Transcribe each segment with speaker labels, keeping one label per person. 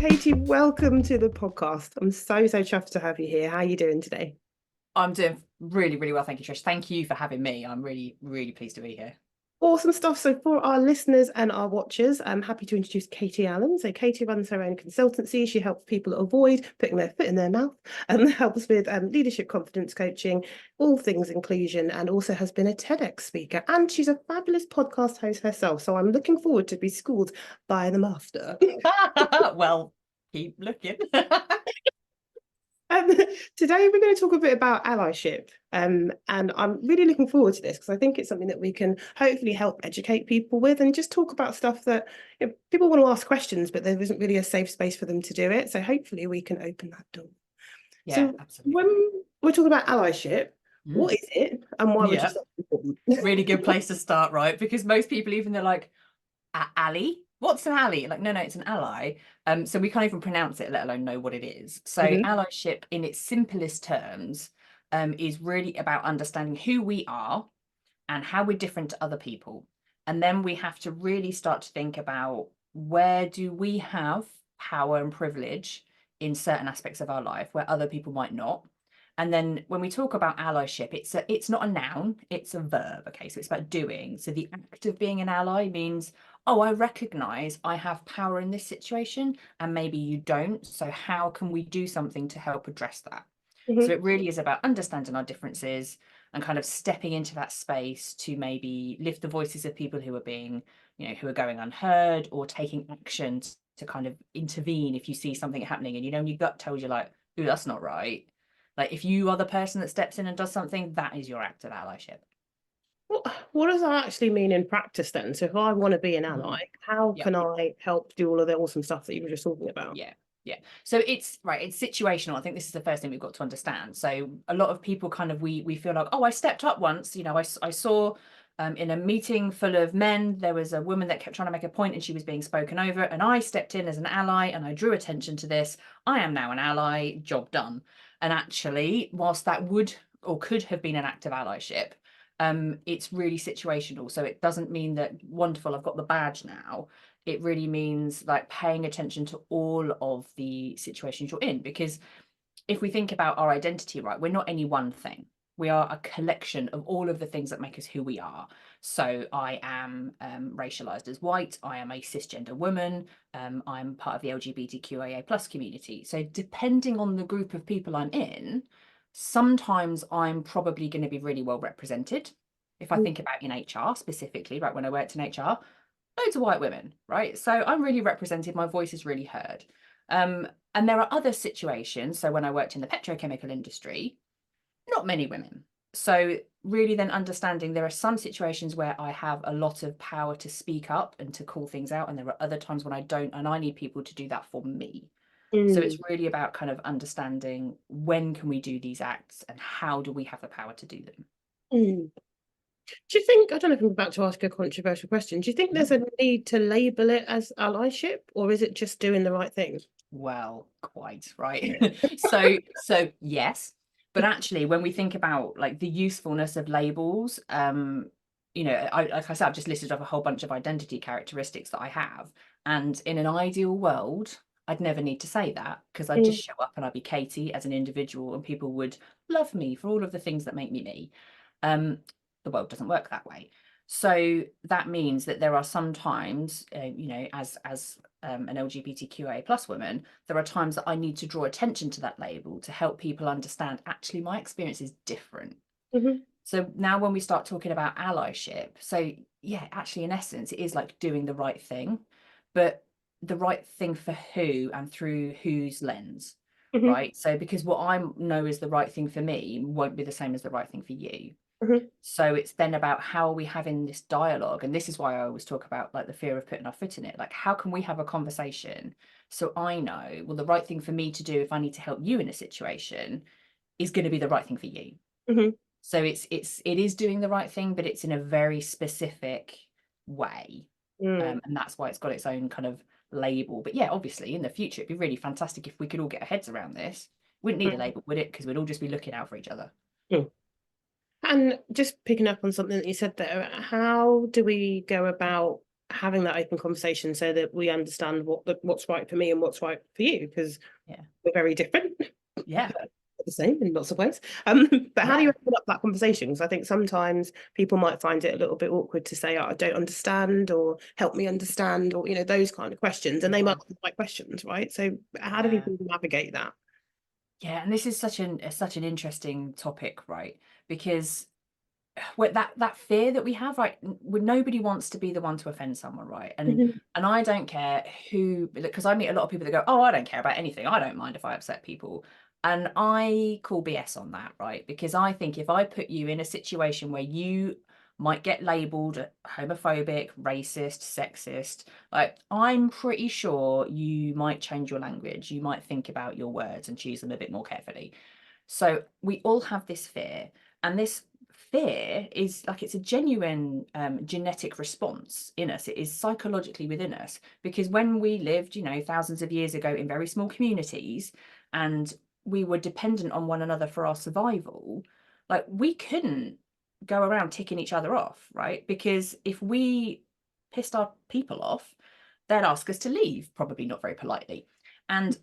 Speaker 1: Katie, welcome to the podcast. I'm so chuffed to have you here. How are you doing today?
Speaker 2: I'm doing really, really well. Thank you, Trish. Thank you for having me. I'm really, really pleased to be here.
Speaker 1: Awesome stuff. So, for our listeners and our watchers, I'm happy to introduce Katie Allen. So, Katie runs her own consultancy. She helps people avoid putting their foot in their mouth and helps with leadership confidence coaching, all things inclusion, and also has been a TEDx speaker. And she's a fabulous podcast host herself. So, I'm looking forward to be schooled by the master.
Speaker 2: Well, keep looking.
Speaker 1: Um, Today we're going to talk a bit about allyship, and I'm really looking forward to this because I think it's something that we can hopefully help educate people with and just talk about stuff that people want to ask questions, but there isn't really a safe space for them to do it. So hopefully we can open that door.
Speaker 2: Yeah,
Speaker 1: So
Speaker 2: absolutely.
Speaker 1: when we're talking about allyship, what
Speaker 2: Mm.
Speaker 1: is it and why would you
Speaker 2: Yeah,
Speaker 1: say it's important?
Speaker 2: really good place to start, right? Because most people, even they're like, ally? What's an ally? Like, no, it's an ally. So we can't even pronounce it, let alone know what it is. So
Speaker 1: Mhm.
Speaker 2: allyship, in its simplest terms, is really about understanding who we are and how we're different to other people. And then we have to really start to think about where do we have power and privilege in certain aspects of our life where other people might not. And then when we talk about allyship, it's not a noun, it's a verb. Okay, so it's about doing. So the act of being an ally means, oh, I recognize I have power in this situation and maybe you don't. So how can we do something to help address that? So
Speaker 1: Mhm.
Speaker 2: it really is about understanding our differences and kind of stepping into that space to maybe lift the voices of people who are being, who are going unheard, or taking action to kind of intervene if you see something happening and your gut tells you like, ooh, that's not right. Like if you are the person that steps in and does something, that is your act of allyship.
Speaker 1: What does that actually mean in practice then? So if I want to be an ally,
Speaker 2: Mhm.
Speaker 1: how
Speaker 2: Yeah.
Speaker 1: can I help do all of the awesome stuff that you were just talking about?
Speaker 2: Yeah. Yeah. So it's right, it's situational. I think this is the first thing we've got to understand. So a lot of people kind of we feel like, oh, I stepped up once, I saw in a meeting full of men, there was a woman that kept trying to make a point and she was being spoken over, and I stepped in as an ally and I drew attention to this. I am now an ally, job done. And actually, whilst that would or could have been an act of allyship, it's really situational. So it doesn't mean that wonderful, I've got the badge now. It really means like paying attention to all of the situations you're in, because if we think about our identity, right, we're not any one thing. We are a collection of all of the things that make us who we are. So I am racialized as white. I am a cisgender woman. I'm part of the LGBTQIA plus community. So depending on the group of people I'm in, sometimes I'm probably going to be really well represented. If I think about in HR specifically, right, when I worked in HR, loads of white women, right? So I'm really represented. My voice is really heard. And there are other situations. So when I worked in the petrochemical industry, not many women. So really then understanding there are some situations where I have a lot of power to speak up and to call things out. And there are other times when I don't, and I need people to do that for me. So it's
Speaker 1: Mm.
Speaker 2: really about kind of understanding when can we do these acts and how do we have the power to do them.
Speaker 1: Mm. Do you think, I don't know if I'm about to ask a controversial question, do you think there's
Speaker 2: No.
Speaker 1: a need to label it as allyship or is it just doing the right thing?
Speaker 2: Well, quite right. So yes, but actually, when we think about like the usefulness of labels, like I said, I've just listed off a whole bunch of identity characteristics that I have, and in an ideal world, I'd never need to say that because I'd
Speaker 1: Mm.
Speaker 2: just show up and I'd be Katie as an individual, and people would love me for all of the things that make me me. Um, the world doesn't work that way. So that means that there are some times, as an LGBTQIA plus woman, there are times that I need to draw attention to that label to help people understand actually my experience is different.
Speaker 1: Mhm.
Speaker 2: So now when we start talking about allyship, so yeah, actually in essence, it is like doing the right thing, but the right thing for who and through whose lens,
Speaker 1: Mhm.
Speaker 2: right? So because what I know is the right thing for me won't be the same as the right thing for you.
Speaker 1: Mhm.
Speaker 2: So it's then about how are we having this dialogue? And this is why I always talk about like the fear of putting our foot in it. Like, how can we have a conversation so I know, well, the right thing for me to do if I need to help you in a situation is going to be the right thing for you.
Speaker 1: Mhm.
Speaker 2: So it is doing the right thing, but it's in a very specific way.
Speaker 1: Mm.
Speaker 2: And that's why it's got its own kind of label. But yeah, obviously in the future, it'd be really fantastic if we could all get our heads around this. Wouldn't need a
Speaker 1: Mm.
Speaker 2: label, would it? Because we'd all just be looking out for each other.
Speaker 1: Mm. And just picking up on something that you said there, how do we go about having that open conversation so that we understand what's right for me and what's right for you, because we're very different.
Speaker 2: Yeah.
Speaker 1: The same in lots of ways. But how do you open up that conversation? Because I think sometimes people might find it a little bit awkward to say, oh, I don't understand, or help me understand, or those kind of questions, and they might be the right questions, right? So how do people navigate that?
Speaker 2: Yeah, and this is such an interesting topic, right? Because that fear that we have, right? Nobody wants to be the one to offend someone, right? And I don't care who, because I meet a lot of people that go, oh, I don't care about anything. I don't mind if I upset people. And I call BS on that, right? Because I think if I put you in a situation where you might get labeled homophobic, racist, sexist, like I'm pretty sure you might change your language. You might think about your words and choose them a bit more carefully. So we all have this fear, and this fear is like, it's a genuine genetic response in us. It is psychologically within us, because when we lived, thousands of years ago in very small communities, and we were dependent on one another for our survival, like we couldn't go around ticking each other off, right? Because if we pissed our people off, they'd ask us to leave, probably not very politely. And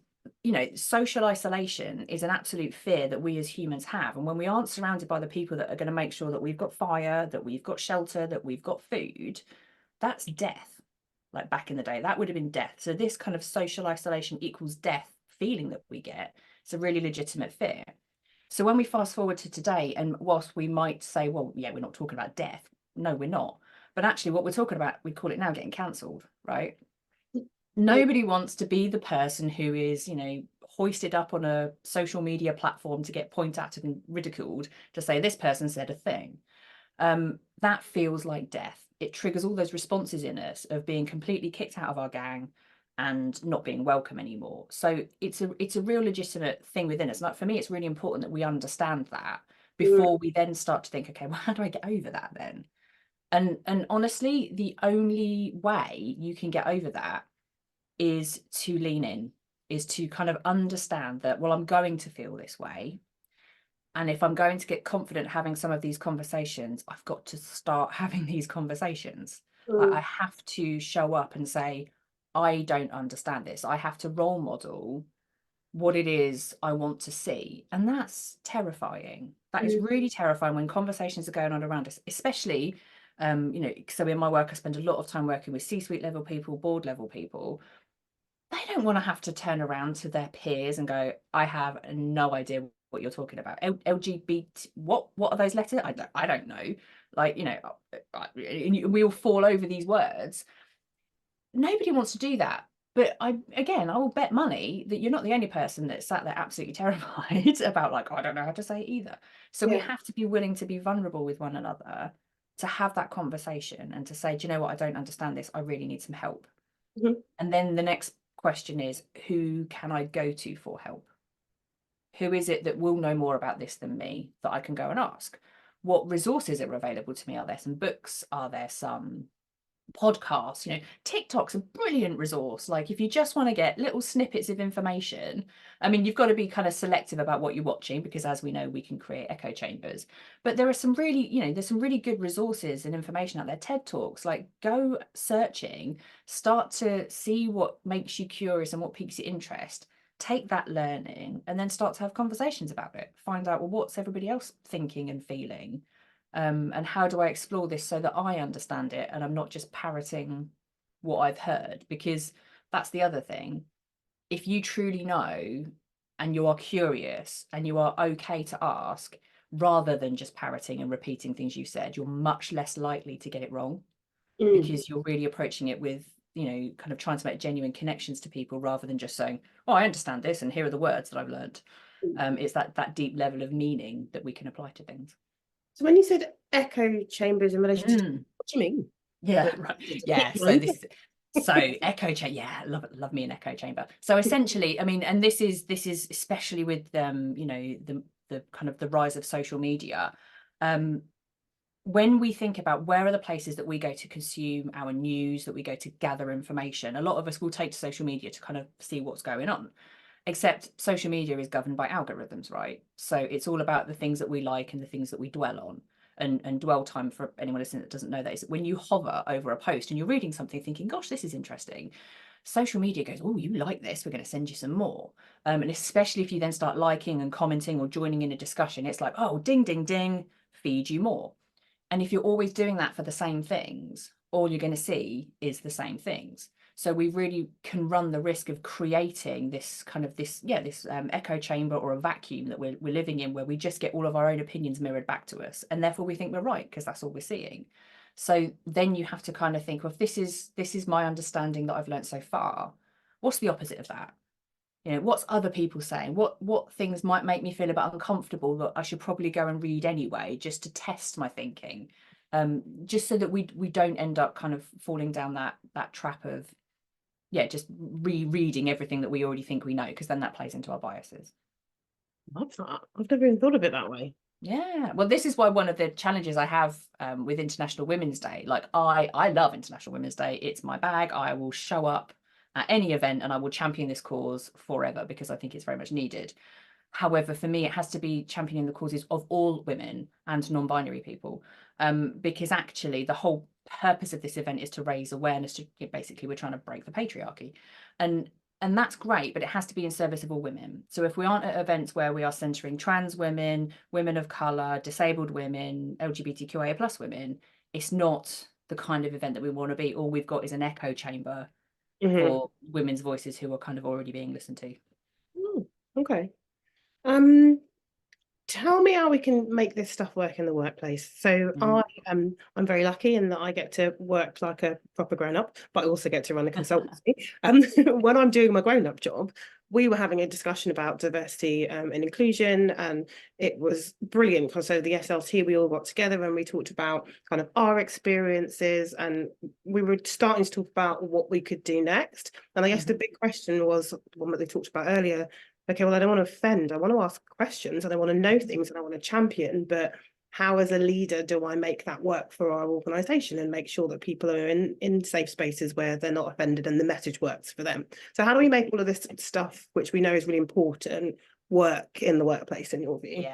Speaker 2: social isolation is an absolute fear that we as humans have. And when we aren't surrounded by the people that are going to make sure that we've got fire, that we've got shelter, that we've got food, that's death. Like back in the day, that would have been death. So this kind of social isolation equals death feeling that we get, it's a really legitimate fear. So when we fast forward to today, and whilst we might say, well, yeah, we're not talking about death. No, we're not. But actually what we're talking about, we call it now getting cancelled, right? Nobody wants to be the person who is, hoisted up on a social media platform to get pointed at and ridiculed to say this person said a thing. That feels like death. It triggers all those responses in us of being completely kicked out of our gang and not being welcome anymore. So it's a real legitimate thing within us. Like for me, it's really important that we understand that before we then start to think, okay, well, how do I get over that then? And honestly, the only way you can get over that is to lean in, is to kind of understand that, well, I'm going to feel this way. And if I'm going to get confident having some of these conversations, I've got to start having these conversations. Like I have to show up and say, I don't understand this. I have to role model what it is I want to see. And that's terrifying. That is really terrifying when conversations are going on around us, especially, so in my work, I spend a lot of time working with C-suite level people, board level people. They don't want to have to turn around to their peers and go, I have no idea what you're talking about. LGBT, what are those letters? I don't know. Like, we all fall over these words. Nobody wants to do that. But I will bet money that you're not the only person that sat there absolutely terrified about, like, I don't know how to say it either. So we have to be willing to be vulnerable with one another, to have that conversation and to say, do you know what? I don't understand this. I really need some help. And then the next question is, who can I go to for help? Who is it that will know more about this than me that I can go and ask? What resources are available to me? Are there some books? Are there some podcasts? TikTok's a brilliant resource. Like if you just want to get little snippets of information, I mean, you've got to be kind of selective about what you're watching, because as we know, we can create echo chambers. But there are some really, there's some really good resources and information out there. TED Talks, like go searching, start to see what makes you curious and what piques your interest. Take that learning and then start to have conversations about it. Find out, well, what's everybody else thinking and feeling? And how do I explore this so that I understand it and I'm not just parroting what I've heard? Because that's the other thing. If you truly know and you are curious and you are okay to ask, rather than just parroting and repeating things you said, you're much less likely to get it wrong, because you're really approaching it with, kind of trying to make genuine connections to people, rather than just saying, oh, I understand this and here are the words that I've learned. It's that deep level of meaning that we can apply to things.
Speaker 1: So when you said echo chambers in relation to, what do you mean?
Speaker 2: Yeah, right. Yeah. So echo chamber. Yeah, love me an echo chamber. So essentially, I mean, and this is especially with the kind of the rise of social media. When we think about where are the places that we go to consume our news, that we go to gather information, a lot of us will take to social media to kind of see what's going on. Except social media is governed by algorithms, right? So it's all about the things that we like and the things that we dwell on. And dwell time, for anyone listening that doesn't know that, is when you hover over a post and you're reading something thinking, gosh, this is interesting, social media goes, oh, you like this, we're going to send you some more. And especially if you then start liking and commenting or joining in a discussion, it's like, oh, ding, ding, ding, feed you more. And if you're always doing that for the same things, all you're going to see is the same things. So we really can run the risk of creating this kind of this echo chamber or a vacuum that we're living in, where we just get all of our own opinions mirrored back to us, and therefore we think we're right because that's all we're seeing. So then you have to kind of think, well, if this is my understanding that I've learned so far, what's the opposite of that? You know, what's other people saying? What things might make me feel a bit uncomfortable that I should probably go and read anyway, just to test my thinking, just so that we don't end up kind of falling down that trap of just rereading everything that we already think we know, because then that plays into our biases.
Speaker 1: Love that. I've never even thought of it that way.
Speaker 2: Yeah, well, this is why one of the challenges I have with International Women's Day, like I love International Women's Day. It's my bag. I will show up at any event and I will champion this cause forever because I think it's very much needed. However, for me, it has to be championing the causes of all women and non-binary people, because actually the whole purpose of this event is to raise awareness to, basically, we're trying to break the patriarchy. And that's great, but it has to be in service of all women. So if we aren't at events where we are centering trans women, women of colour, disabled women, LGBTQIA plus women, it's not the kind of event that we want to be. All we've got is an echo chamber for women's voices who are kind of already being listened to.
Speaker 1: Okay. Tell me how we can make this stuff work in the workplace. So I'm very lucky in that I get to work like a proper grown-up, but I also get to run a consultancy. When I'm doing my grown-up job, we were having a discussion about diversity and inclusion, and it was brilliant. So the SLT, we all got together and we talked about kind of our experiences, and we were starting to talk about what we could do next. And I guess the big question was one that they talked about earlier. Okay, well, I don't want to offend. I want to ask questions and I want to know things and I want to champion, but how as a leader do I make that work for our organization and make sure that people are in safe spaces where they're not offended and the message works for them? So how do we make all of this stuff, which we know is really important, work in the workplace, in your view?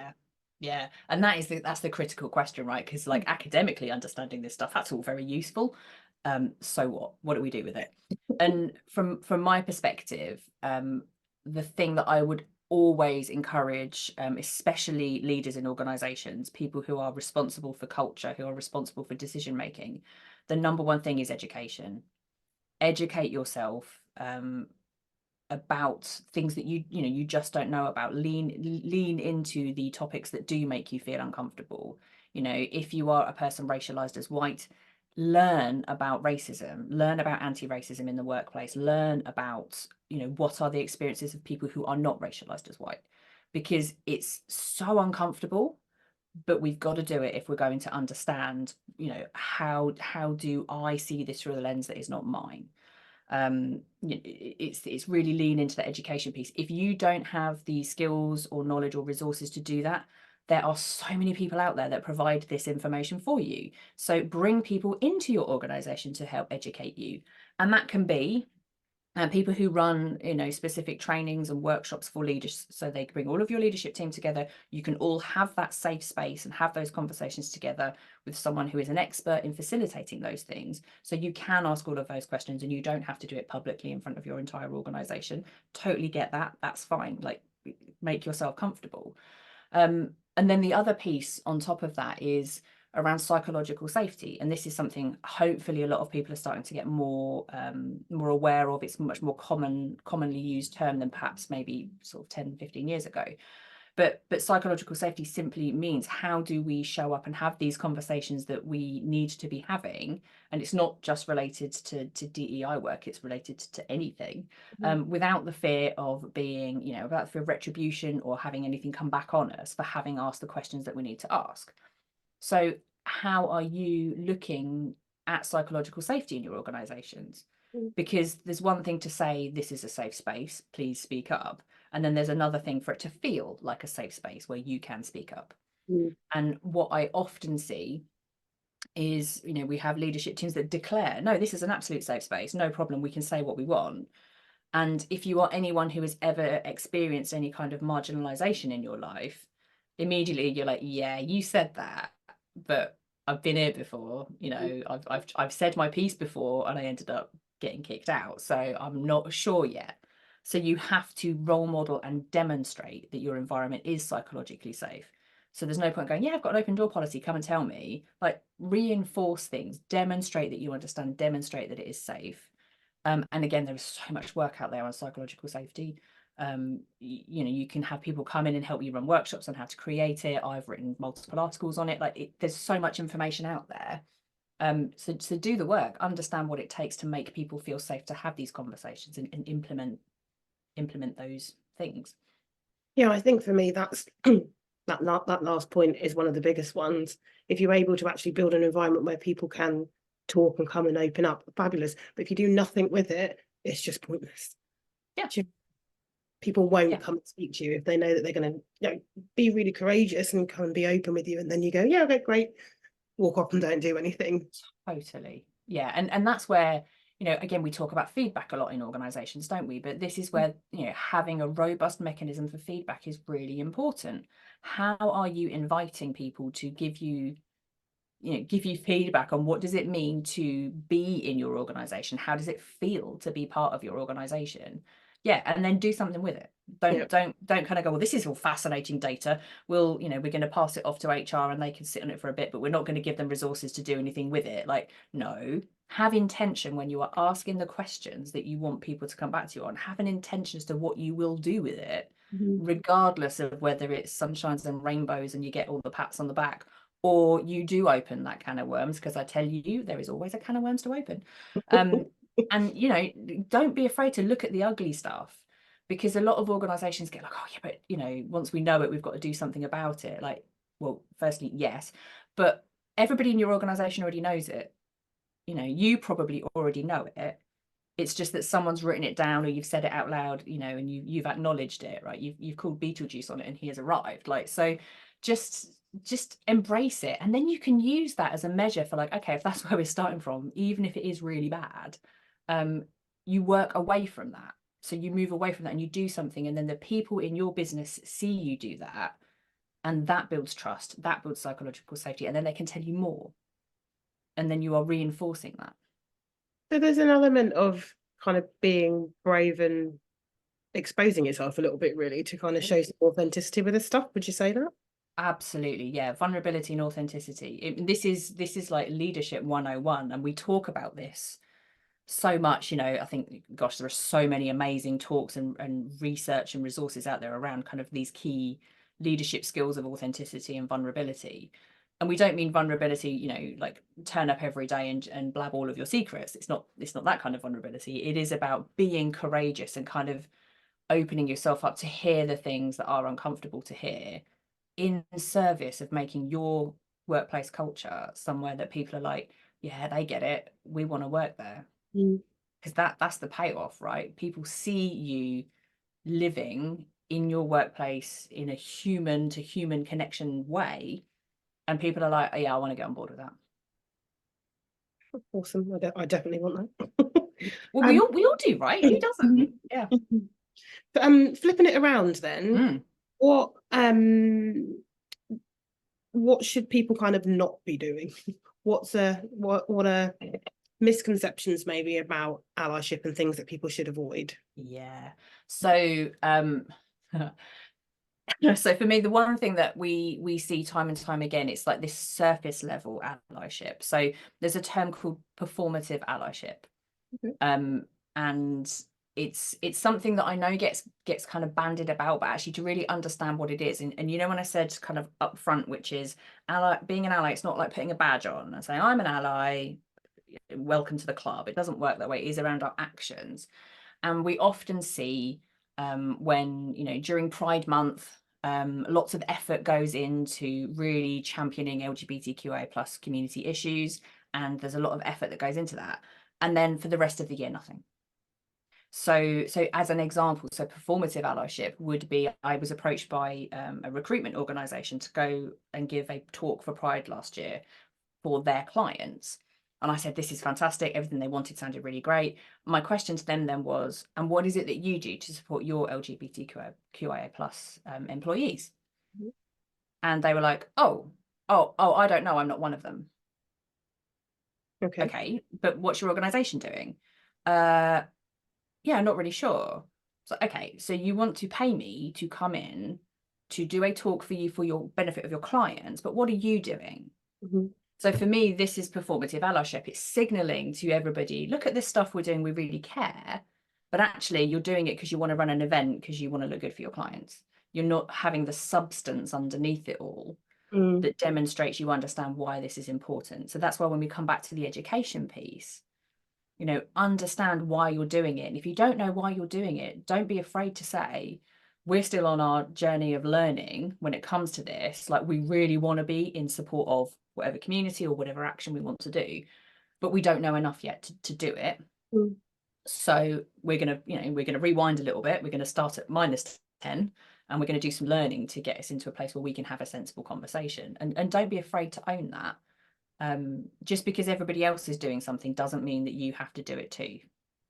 Speaker 2: Yeah, and that's the critical question, right? Because like academically understanding this stuff, that's all very useful. So what do we do with it? And from my perspective, the thing that I would always encourage, especially leaders in organizations, people who are responsible for culture, who are responsible for decision making, the number one thing is education. Educate yourself about things that you just don't know about. Lean into the topics that do make you feel uncomfortable. If you are a person racialized as white, learn about racism, learn about anti-racism in the workplace, learn about what are the experiences of people who are not racialized as white, because it's so uncomfortable, but we've got to do it if we're going to understand how do I see this through a lens that is not mine. It's really lean into the education piece. If you don't have the skills or knowledge or resources to do that, there are so many people out there that provide this information for you. So bring people into your organization to help educate you. And that can be people who run specific trainings and workshops for leaders, so they bring all of your leadership team together. You can all have that safe space and have those conversations together with someone who is an expert in facilitating those things, so you can ask all of those questions and you don't have to do it publicly in front of your entire organization. Totally get that. That's fine. Like, make yourself comfortable. And then the other piece on top of that is around psychological safety, and this is something hopefully a lot of people are starting to get more aware of. It's a much more commonly used term than perhaps maybe sort of 10-15 years ago, but psychological safety simply means, how do we show up and have these conversations that we need to be having? And it's not just related to DEI work, it's related to anything, without the fear of being, without the fear of retribution or having anything come back on us for having asked the questions that we need to ask. So how are you looking at psychological safety in your organizations? Because there's one thing to say, this is a safe space, please speak up. And then there's another thing for it to feel like a safe space where you can speak up. And what I often see is, we have leadership teams that declare, no, this is an absolute safe space, no problem, we can say what we want. And if you are anyone who has ever experienced any kind of marginalization in your life, immediately you're like, yeah, you said that, but I've been here before, you know, I've said my piece before and I ended up getting kicked out. So I'm not sure yet. So you have to role model and demonstrate that your environment is psychologically safe. So there's no point going, yeah, I've got an open door policy, come and tell me. Like, reinforce things, demonstrate that you understand, demonstrate that it is safe. And again, there is so much work out there on psychological safety. You know, you can have people come in and help you run workshops on how to create it. I've written multiple articles on it. Like, there's so much information out there. So do the work, understand what it takes to make people feel safe to have these conversations, and implement those things.
Speaker 1: Yeah, I think for me that's that last point is one of the biggest ones. If you're able to actually build an environment where people can talk and come and open up, fabulous. But if you do nothing with it, it's just pointless.
Speaker 2: Yeah.
Speaker 1: People won't
Speaker 2: Yeah.
Speaker 1: come and speak to you if they know that they're going to, you know, be really courageous and come and be open with you, and then you go, yeah, okay, great, walk off and don't do anything.
Speaker 2: Totally. Yeah. And that's where, you know, again, we talk about feedback a lot in organizations, don't we? But this is where, you know, having a robust mechanism for feedback is really important. How are you inviting people to give you feedback on what does it mean to be in your organization? How does it feel to be part of your organization? Yeah, and then do something with it. Don't kind of go, well, this is all fascinating data. We're going to pass it off to HR and they can sit on it for a bit, but we're not going to give them resources to do anything with it. Like, no, have intention when you are asking the questions that you want people to come back to you on. Have an intention as to what you will do with it, regardless of whether it's sunshines and rainbows and you get all the pats on the back, or you do open that can of worms, because I tell you, there is always a can of worms to open. And, you know, don't be afraid to look at the ugly stuff, because a lot of organizations get like, oh, yeah, but, you know, once we know it, we've got to do something about it. Like, well, firstly, yes, but everybody in your organization already knows it. You know, you probably already know it. It's just that someone's written it down, or you've said it out loud, you know, and you've acknowledged it, right? You've called Beetlejuice on it and he has arrived. Like, so just embrace it, and then you can use that as a measure for, like, okay, if that's where we're starting from, even if it is really bad, you work away from that. So you move away from that and you do something, and then the people in your business see you do that, and that builds trust, that builds psychological safety, and then they can tell you more, and then you are reinforcing that.
Speaker 1: So there's an element of kind of being brave and exposing yourself a little bit, really, to kind of show some authenticity with this stuff. Would you say that?
Speaker 2: Absolutely, yeah. Vulnerability and authenticity. This is like leadership 101, and we talk about this so much. You know, I think, gosh, there are so many amazing talks and research and resources out there around kind of these key leadership skills of authenticity and vulnerability. And we don't mean vulnerability, you know, like turn up every day and blab all of your secrets. It's not that kind of vulnerability. It is about being courageous and kind of opening yourself up to hear the things that are uncomfortable to hear, in service of making your workplace culture somewhere that people are like, yeah, they get it, we want to work there. Because that's the payoff, right? People see you living in your workplace in a human to human connection way, and people are like, oh, yeah, I want to get on board with that.
Speaker 1: Awesome. I definitely want that.
Speaker 2: Well, we all do, right? Who doesn't? Yeah.
Speaker 1: Flipping it around then, what should people kind of not be doing? What are misconceptions maybe about allyship and things that people should avoid?
Speaker 2: Yeah. So so for me, the one thing that we see time and time again, it's like this surface level allyship. So there's a term called performative allyship. And it's something that I know gets kind of bandied about, but actually to really understand what it is, and you know, when I said kind of upfront, which is being an ally, it's not like putting a badge on and saying I'm an ally, welcome to the club. It doesn't work that way. It is around our actions. And we often see, when, you know, during Pride Month, lots of effort goes into really championing LGBTQIA plus community issues, and there's a lot of effort that goes into that. And then for the rest of the year, nothing. So as an example, so performative allyship would be, I was approached by a recruitment organization to go and give a talk for Pride last year for their clients. And I said, this is fantastic. Everything they wanted sounded really great. My question to them then was, and what is it that you do to support your LGBTQIA plus employees? And they were like, oh, oh, I don't know, I'm not one of them.
Speaker 1: Okay.
Speaker 2: Okay, but what's your organization doing? Yeah, I'm not really sure. So, okay, so you want to pay me to come in to do a talk for you for your benefit of your clients, but what are you doing?
Speaker 1: Hmm.
Speaker 2: So for me, this is performative allyship. It's signaling to everybody, look at this stuff we're doing, we really care. But actually, you're doing it because you want to run an event, because you want to look good for your clients. You're not having the substance underneath it all
Speaker 1: Mm.
Speaker 2: that demonstrates you understand why this is important. So that's why when we come back to the education piece, understand why you're doing it. And if you don't know why you're doing it, don't be afraid to say, we're still on our journey of learning when it comes to this. Like, we really want to be in support of whatever community or whatever action we want to do, but we don't know enough yet to do it.
Speaker 1: Mm.
Speaker 2: So we're going to rewind a little bit. We're going to start at -10 and we're going to do some learning to get us into a place where we can have a sensible conversation. And don't be afraid to own that. Just because everybody else is doing something doesn't mean that you have to do it too.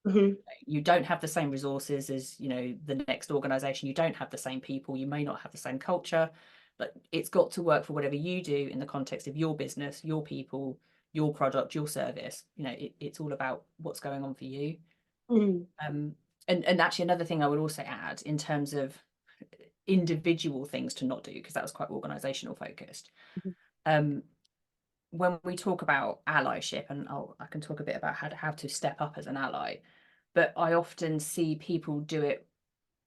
Speaker 1: Hmm.
Speaker 2: You don't have the same resources as the next organization. You don't have the same people. You may not have the same culture, but it's got to work for whatever you do in the context of your business, your people, your product, your service. It's all about what's going on for you.
Speaker 1: Mm.
Speaker 2: And actually, another thing I would also add in terms of individual things to not do, because that was quite organizational focused. um, when we talk about allyship, and I can talk a bit about how to step up as an ally, but I often see people do it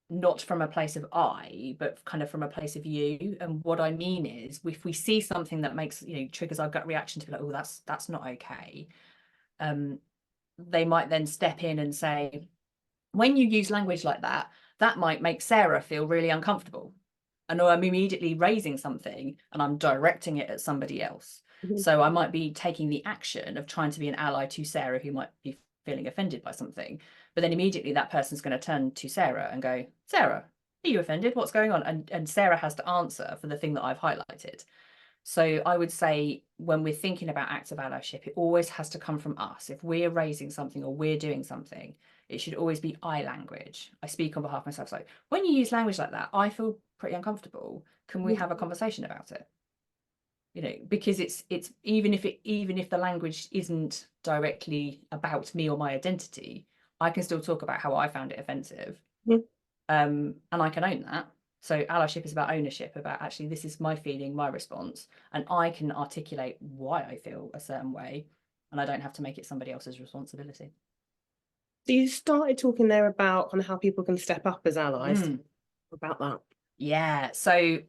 Speaker 2: not from a place of I, but kind of from a place of you. And what I mean is, if we see something that makes, triggers our gut reaction to be like, oh, that's not okay. They might then step in and say, when you use language like that, that might make Sarah feel really uncomfortable. And I'm immediately raising something and I'm directing it at somebody else.
Speaker 1: Mhm.
Speaker 2: So I might be taking the action of trying to be an ally to Sarah, who might be feeling offended by something. But then immediately that person's going to turn to Sarah and go, Sarah, are you offended? What's going on? And Sarah has to answer for the thing that I've highlighted. So I would say, when we're thinking about active allyship, it always has to come from us. If we're raising something or we're doing something, it should always be I language. I speak on behalf of myself. So when you use language like that, I feel pretty uncomfortable. Can we have a conversation about it? Because it's even if the language isn't directly about me or my identity, I can still talk about how I found it offensive.
Speaker 1: Mhm.
Speaker 2: And I can own that. So allyship is about ownership, about actually, this is my feeling, my response, and I can articulate why I feel a certain way, and I don't have to make it somebody else's responsibility.
Speaker 1: So you started talking there about kind of how people can step up as allies. About that.
Speaker 2: Yeah. So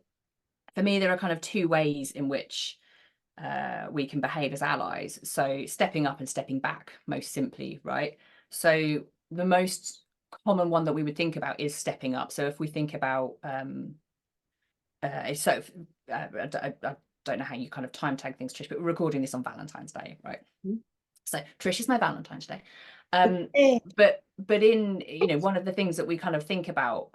Speaker 2: for me, there are kind of two ways in which we can behave as allies. So stepping up and stepping back, most simply, right? So the most common one that we would think about is stepping up. So if we think about I don't know how you kind of time tag things, Trish, but we're recording this on Valentine's Day, right?
Speaker 1: Mhm.
Speaker 2: So Trish is my Valentine's Day.
Speaker 1: Eh.
Speaker 2: But in one of the things that we kind of think about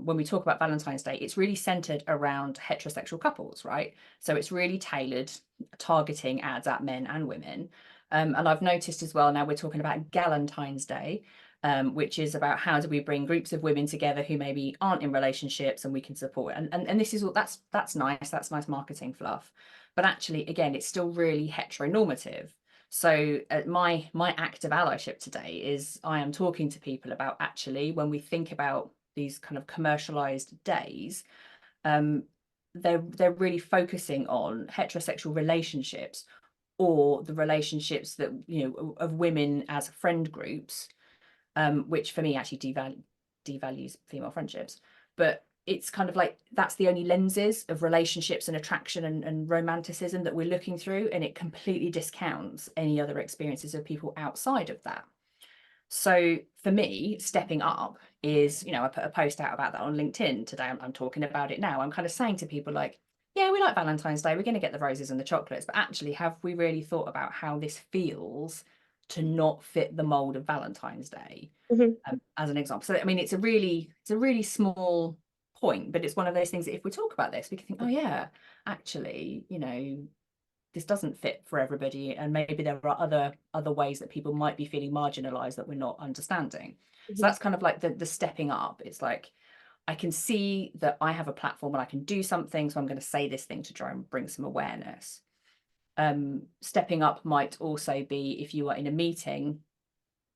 Speaker 2: when we talk about Valentine's Day, it's really centered around heterosexual couples, right? So it's really tailored, targeting ads at men and women. And I've noticed as well, now we're talking about Galentine's Day, which is about how do we bring groups of women together who maybe aren't in relationships, and we can support. And this is all that's nice marketing fluff. But actually, again, it's still really heteronormative. So my act of allyship today is, I am talking to people about, actually, when we think about these kind of commercialized days, they're really focusing on heterosexual relationships, or the relationships that of women as friend groups, which for me actually devalues female friendships. But it's kind of like, that's the only lenses of relationships and attraction and romanticism that we're looking through, and it completely discounts any other experiences of people outside of that. So for me, stepping up is, I put a post out about that on LinkedIn today. I'm talking about it now. I'm kind of saying to people like, yeah, we like Valentine's Day, we're going to get the roses and the chocolates, but actually, have we really thought about how this feels to not fit the mold of Valentine's Day?
Speaker 1: Mhm.
Speaker 2: As an example. So I mean, it's a really small point, but it's one of those things that if we talk about this, we can think, oh yeah, actually, this doesn't fit for everybody, and maybe there are other ways that people might be feeling marginalized that we're not understanding. So
Speaker 1: Mhm.
Speaker 2: that's kind of like the stepping up. It's like, I can see that I have a platform and I can do something, so I'm going to say this thing to try and bring some awareness. Stepping up might also be if you are in a meeting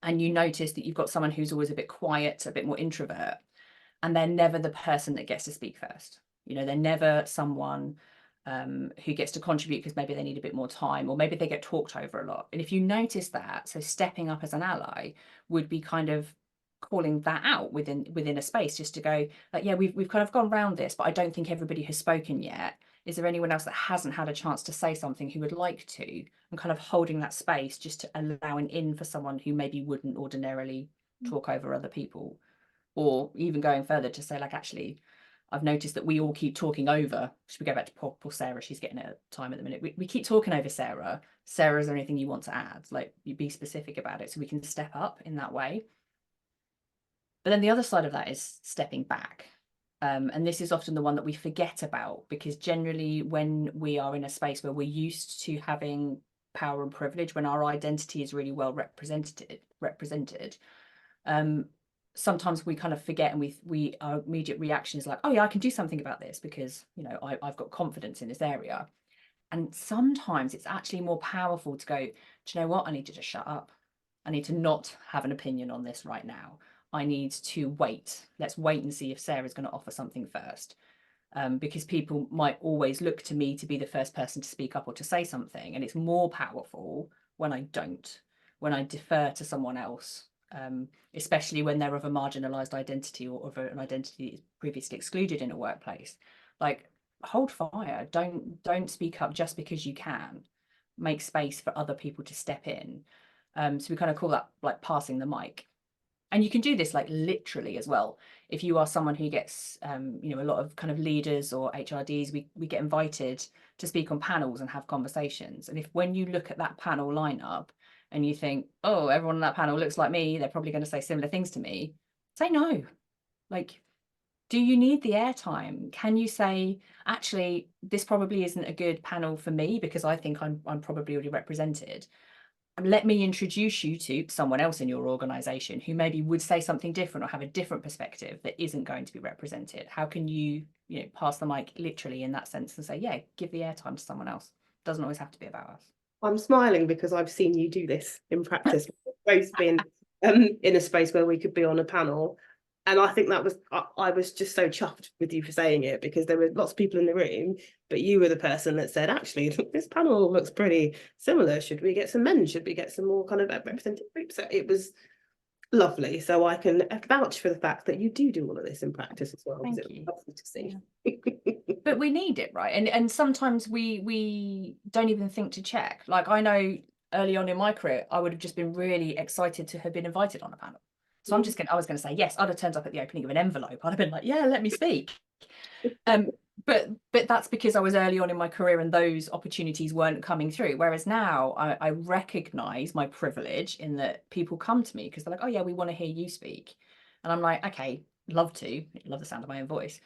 Speaker 2: and you notice that you've got someone who's always a bit quiet, a bit more introvert, and they're never the person that gets to speak first. You know, they're never someone who gets to contribute because maybe they need a bit more time, or maybe they get talked over a lot. And if you notice that, so stepping up as an ally would be kind of calling that out within a space, just to go like, yeah, we've kind of gone around this, but I don't think everybody has spoken yet. Is there anyone else that hasn't had a chance to say something who would like to? And kind of holding that space just to allow an in for someone who maybe wouldn't ordinarily talk over other people. Or even going further to say, like, actually, I've noticed that we all keep talking over. Should we go back to poor Sarah? She's getting a time at the minute. We keep talking over Sarah. Sarah, is there anything you want to add? Like, you be specific about it so we can step up in that way. But then the other side of that is stepping back. And this is often the one that we forget about, because generally when we are in a space where we're used to having power and privilege, when our identity is really well represented, sometimes we kind of forget, and we our immediate reaction is like, oh yeah, I can do something about this because, you know, I've got confidence in this area. And sometimes it's actually more powerful to go, do you know what? I need to just shut up. I need to not have an opinion on this right now. I need to wait. Let's wait and see if Sarah's going to offer something first. Because people might always look to me to be the first person to speak up or to say something. And it's more powerful when I don't, when I defer to someone else, especially when they're of a marginalized identity or of an identity that's previously excluded in a workplace. Like, hold fire. Don't speak up just because you can. Make space for other people to step in. So we kind of call that like passing the mic. And you can do this like literally as well. If you are someone who gets, you know, a lot of kind of leaders or HRDs, we get invited to speak on panels and have conversations. And if when you look at that panel lineup and you think, oh, everyone on that panel looks like me, they're probably going to say similar things to me, say no. Like, do you need the airtime? Can you say, actually, this probably isn't a good panel for me because I think I'm probably already represented. Let me introduce you to someone else in your organization who maybe would say something different or have a different perspective that isn't going to be represented. How can you, you know, pass the mic literally in that sense and say, yeah, give the airtime to someone else. Doesn't always have to be about us.
Speaker 1: I'm smiling because I've seen you do this in practice. We've both been in a space where we could be on a panel. And I think that was, I was just so chuffed with you for saying it, because there were lots of people in the room, but you were the person that said, actually, this panel looks pretty similar. Should we get some men? Should we get some more kind of representative groups? So it was lovely. So I can vouch for the fact that you do all of this in practice as well.
Speaker 2: Thank you.
Speaker 1: Lovely to see.
Speaker 2: Yeah. But we need it, right? And sometimes we don't even think to check. Like, I know early on in my career, I would have just been really excited to have been invited on a panel. So I was going to say yes. I'd have turned up at the opening of an envelope. I'd have been like, yeah, let me speak. But that's because I was early on in my career and those opportunities weren't coming through. Whereas now I recognize my privilege in that people come to me because they're like, oh yeah, we want to hear you speak. And I'm like, okay, love the sound of my own voice.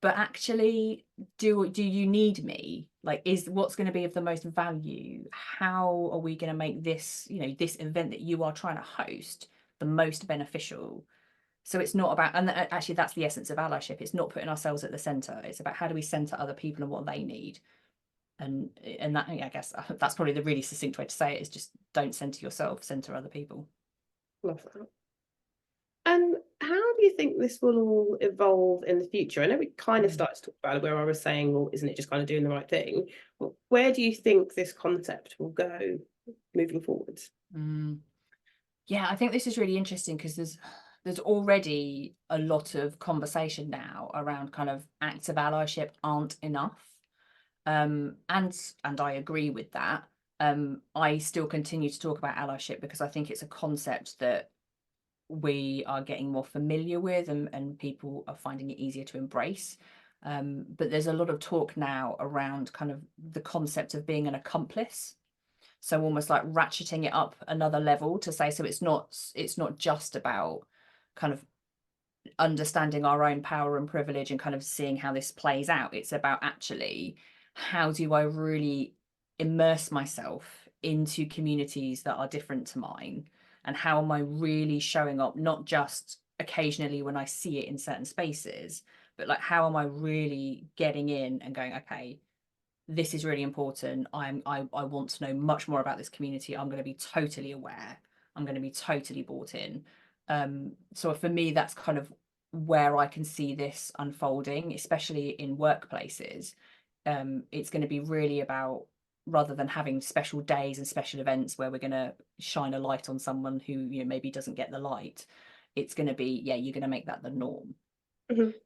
Speaker 2: But actually, do you need me? Like, is what's going to be of the most value? How are we going to make this, you know, this event that you are trying to host the most beneficial? So it's not about, and actually that's the essence of allyship. It's not putting ourselves at the center. It's about how do we center other people and what they need. And that, I guess that's probably the really succinct way to say it, is just don't center yourself, center other people.
Speaker 1: Love that. And how do you think this will all evolve in the future? I know we kind of started to talk about it, where I was saying, well, isn't it just kind of doing the right thing? Well, where do you think this concept will go moving forwards?
Speaker 2: Yeah, I think this is really interesting because there's already a lot of conversation now around kind of acts of allyship aren't enough. And I agree with that. I still continue to talk about allyship because I think it's a concept that we are getting more familiar with and people are finding it easier to embrace. But there's a lot of talk now around kind of the concept of being an accomplice. So almost like ratcheting it up another level to say, so it's not just about kind of understanding our own power and privilege and kind of seeing how this plays out. It's about actually, how do I really immerse myself into communities that are different to mine? And how am I really showing up, not just occasionally when I see it in certain spaces, but like, how am I really getting in and going, okay, this is really important. I want to know much more about this community. I'm going to be totally aware. I'm going to be totally bought in. So for me, that's kind of where I can see this unfolding, especially in workplaces. It's going to be really about, rather than having special days and special events where we're going to shine a light on someone who, you know, maybe doesn't get the light, it's going to be, yeah, you're going to make that the norm.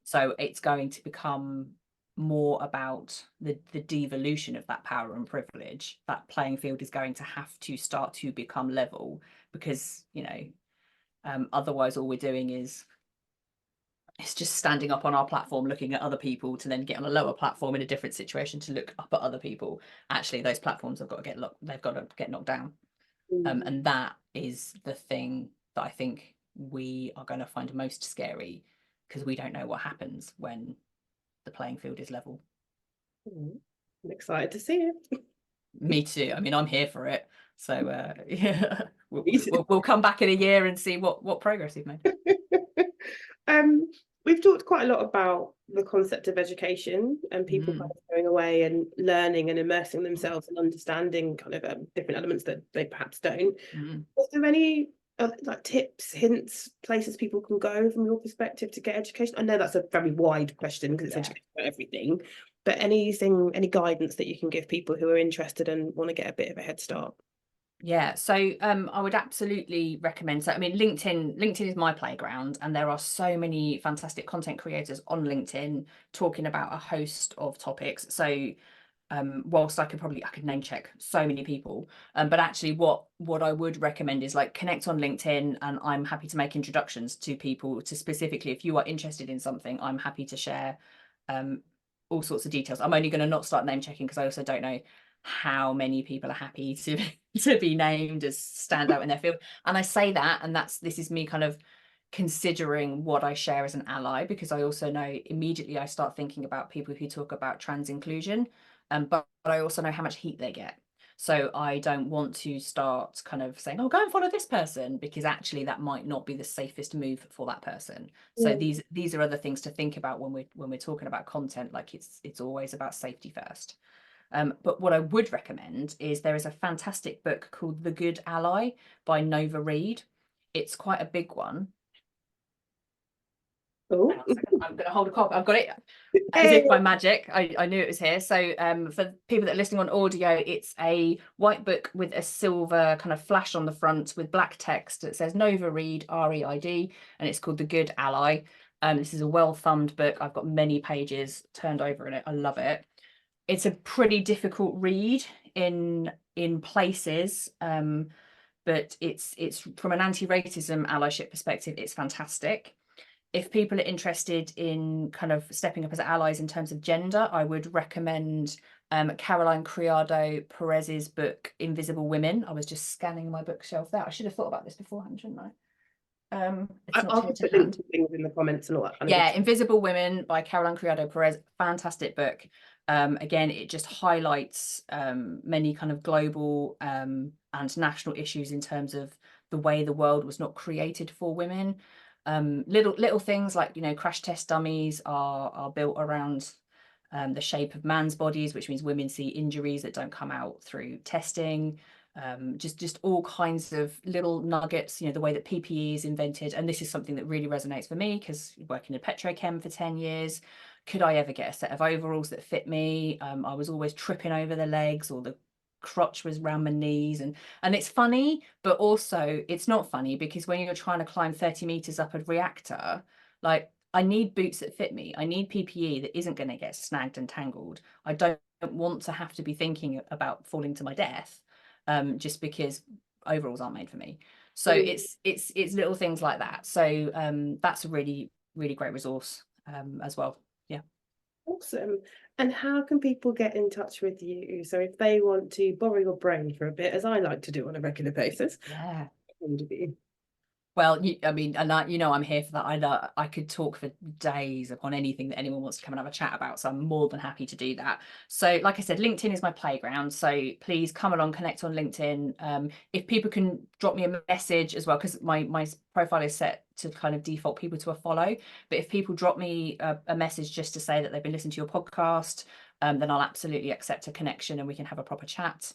Speaker 2: So it's going to become more about the devolution of that power and privilege. That playing field is going to have to start to become level, because, you know, otherwise all we're doing is it's just standing up on our platform looking at other people to then get on a lower platform in a different situation to look up at other people. Actually, those platforms have got to get they've got to get knocked down. And that is the thing that I think we are going to find most scary, because we don't know what happens when the playing field is level.
Speaker 1: I'm excited to see it.
Speaker 2: Me too. I mean, I'm here for it. So yeah, we'll come back in a year and see what progress we've made.
Speaker 1: We've talked quite a lot about the concept of education and people kind of going away and learning and immersing themselves and understanding kind of different elements that they perhaps don't. Is there any like tips, hints, places people can go from your perspective to get education? I know that's a very wide question because it's education about everything, but anything, any guidance that you can give people who are interested and want to get a bit of a head start?
Speaker 2: Yeah, so I would absolutely recommend. So I mean, LinkedIn is my playground, and there are so many fantastic content creators on LinkedIn talking about a host of topics. So whilst I could name check so many people, but actually what I would recommend is like connect on LinkedIn, and I'm happy to make introductions to people to specifically, if you are interested in something, I'm happy to share all sorts of details. I'm only going to not start name checking because I also don't know how many people are happy to be named as stand out in their field. And I say that, and this is me kind of considering what I share as an ally, because I also know immediately I start thinking about people who talk about trans inclusion, but I also know how much heat they get. So I don't want to start kind of saying, oh, go and follow this person, because actually that might not be the safest move for that person. So these are other things to think about when we're talking about content. Like it's always about safety first. But what I would recommend is there is a fantastic book called The Good Ally by Nova Reid. It's quite a big one.
Speaker 1: Oh,
Speaker 2: I'm going to hold a copy. I've got it as if by magic. I knew it was here. So for people that are listening on audio, it's a white book with a silver kind of flash on the front with black text that says Nova Reid, REID, and it's called The Good Ally. This is a well-thumbed book. I've got many pages turned over in it. I love it. It's a pretty difficult read in places, but it's from an anti-racism allyship perspective, it's fantastic. If people are interested in kind of stepping up as allies in terms of gender, I would recommend Caroline Criado Perez's book Invisible Women. I was just scanning my bookshelf there. I should have thought about this beforehand, shouldn't I? It's not
Speaker 1: I'll
Speaker 2: here to
Speaker 1: put
Speaker 2: hand.
Speaker 1: things in the comments and all that kind
Speaker 2: Yeah,
Speaker 1: of
Speaker 2: Invisible Women by Caroline Criado Perez, fantastic book. Again, it just highlights many kind of global and national issues in terms of the way the world was not created for women. Little things like, you know, crash test dummies are built around the shape of man's bodies, which means women see injuries that don't come out through testing. Just all kinds of little nuggets, you know, the way that PPE is invented. And this is something that really resonates for me, because working in petrochem for 10 years, could I ever get a set of overalls that fit me? I was always tripping over the legs, or the crotch was around my knees. And it's funny, but also it's not funny, because when you're trying to climb 30 meters up a reactor, like, I need boots that fit me. I need PPE that isn't going to get snagged and tangled. I don't want to have to be thinking about falling to my death just because overalls aren't made for me. So it's little things like that. So that's a really, really great resource as well. Yeah.
Speaker 1: Awesome. And how can people get in touch with you? So if they want to borrow your brain for a bit, as I like to do on a regular basis,
Speaker 2: Yeah.
Speaker 1: what do you do?
Speaker 2: Well, I mean, and I'm here for that. I could talk for days upon anything that anyone wants to come and have a chat about. So I'm more than happy to do that. So, like I said, LinkedIn is my playground. So please come along, connect on LinkedIn. If people can drop me a message as well, because my profile is set to kind of default people to a follow. But if people drop me a message just to say that they've been listening to your podcast, then I'll absolutely accept a connection and we can have a proper chat.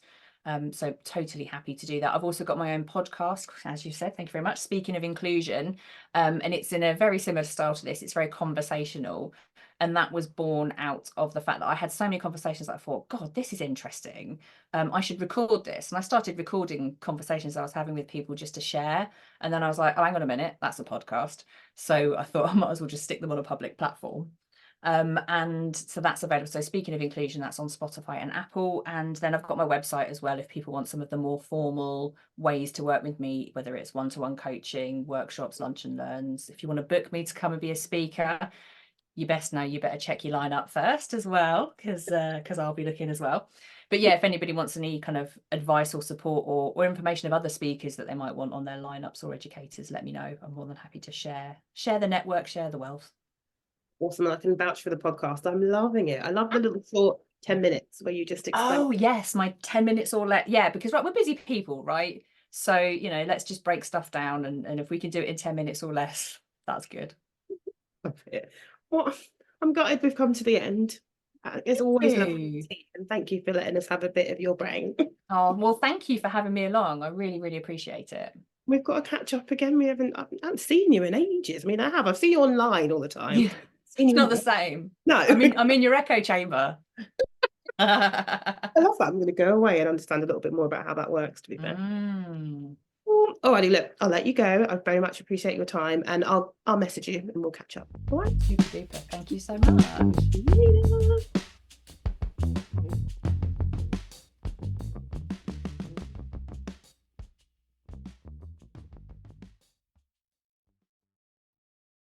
Speaker 2: So totally happy to do that. I've also got my own podcast, as you said, thank you very much, Speaking of Inclusion, and it's in a very similar style to this. It's very conversational, and that was born out of the fact that I had so many conversations that I thought, God, this is interesting. I should record this. And I started recording conversations I was having with people just to share. And then I was like, oh, hang on a minute, that's a podcast. So I thought I might as well just stick them on a public platform. And so that's available. So Speaking of Inclusion, that's on Spotify and Apple. And then I've got my website as well if people want some of the more formal ways to work with me, whether it's one-to-one coaching, workshops, lunch and learns. If you want to book me to come and be a speaker, you better check your lineup first as well, because I'll be looking as well. But yeah, if anybody wants any kind of advice or support or information of other speakers that they might want on their lineups or educators, let me know. I'm more than happy to share the network, share the wealth.
Speaker 1: Awesome. I can vouch for the podcast. I'm loving it. I love the little short 10 minutes where you just explain.
Speaker 2: Oh yes, my 10 minutes or less. Yeah, because right, we're busy people, right? So, let's just break stuff down, and if we can do it in 10 minutes or less, that's good.
Speaker 1: Well, I'm gutted we've come to the end. It's always lovely to see you, and thank you for letting us have a bit of your brain.
Speaker 2: Oh, well, thank you for having me along. I really, really appreciate it.
Speaker 1: We've got to catch up again. I haven't seen you in ages. I mean, I've seen you online all the time.
Speaker 2: Yeah, it's not the same.
Speaker 1: No.
Speaker 2: I'm in your echo chamber.
Speaker 1: I love that. I'm going to go away and understand a little bit more about how that works, to be fair. Alrighty, look, I'll let you go. I very much appreciate your time, and I'll message you and we'll catch up. All right.
Speaker 2: Super duper. Thank you so much.
Speaker 1: Later.